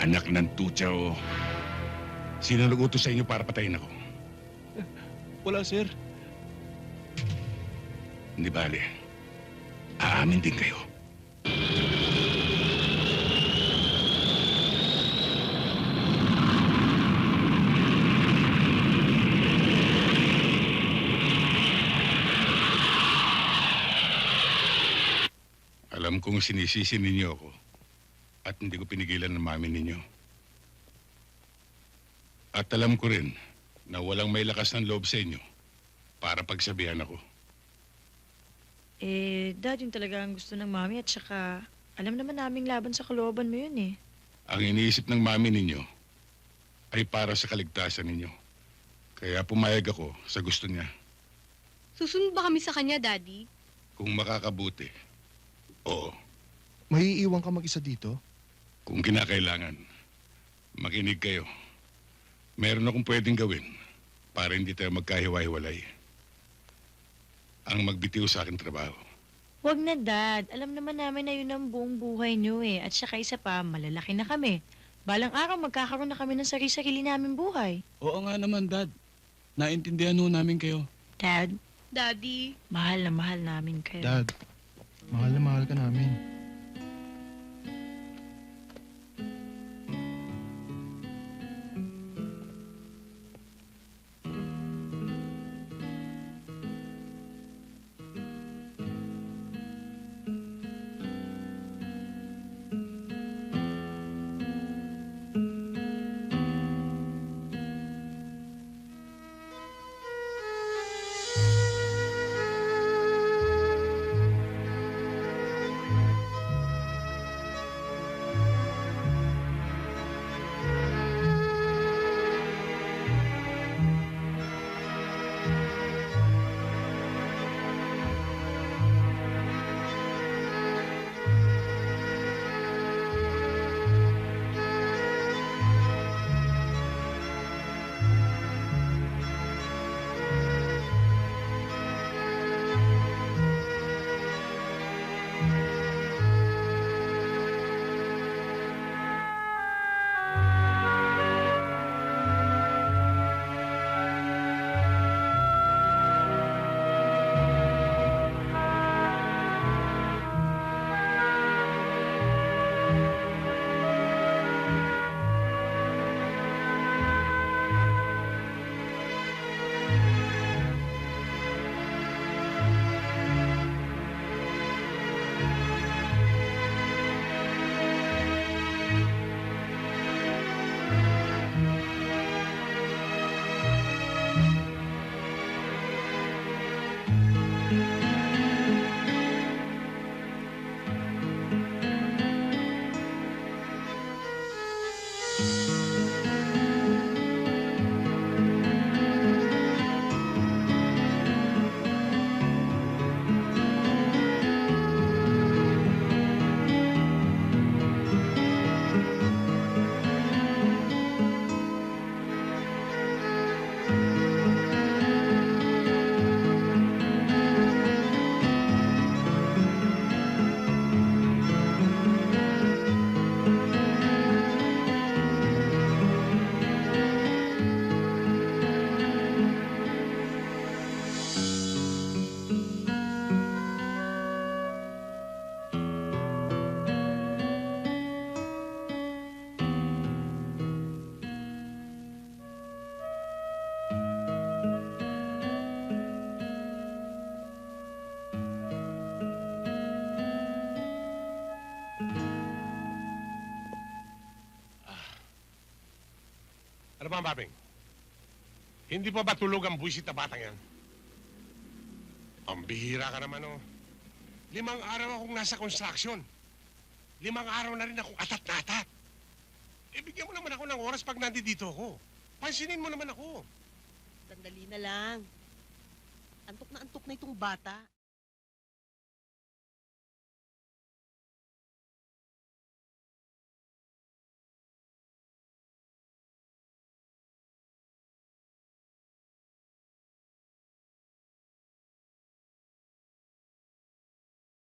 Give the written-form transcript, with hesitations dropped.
Anak ng tutsa o. Sino nag-utos sa inyo para patayin ako? Wala, sir. Hindi bale. Aamin din kayo. Alam kong sinisisi ninyo ako at hindi ko pinigilan ng mami ninyo. At alam ko rin na walang may lakas ng loob sa inyo para pagsabihan ako. Dad, yun talaga ang gusto ng mami at saka alam naman naming laban sa kalooban mo yun eh. Ang iniisip ng mami ninyo ay para sa kaligtasan ninyo. Kaya pumayag ako sa gusto niya. Susunod ba kami sa kanya, Daddy? Kung makakabuti, oo. May iiwan ka mag-isa dito? Kung kinakailangan, makinig kayo. Meron akong pwedeng gawin para hindi tayo magkahiwa-hiwalay. Ang magbitiw sa akin trabaho. Huwag na, Dad. Alam naman namin na yun ang buong buhay niyo eh. At saka isa pa, malalaki na kami. Balang araw, magkakaroon na kami ng sarili-sarili namin buhay. Oo nga naman, Dad. Naintindihan ho namin kayo. Dad, Daddy? mahal na mahal namin kayo. Dad, mahal na mahal ka namin. Ano ba, Babing? Hindi pa ba tulog ang buwisit na batang yan? Ang bihira ka naman, oh. 5 araw akong nasa construction. 5 araw na rin akong atat na atat. Bigyan mo naman ako ng oras pag nandito ako. Pansinin mo naman ako. Sandali na lang. Antok na itong bata.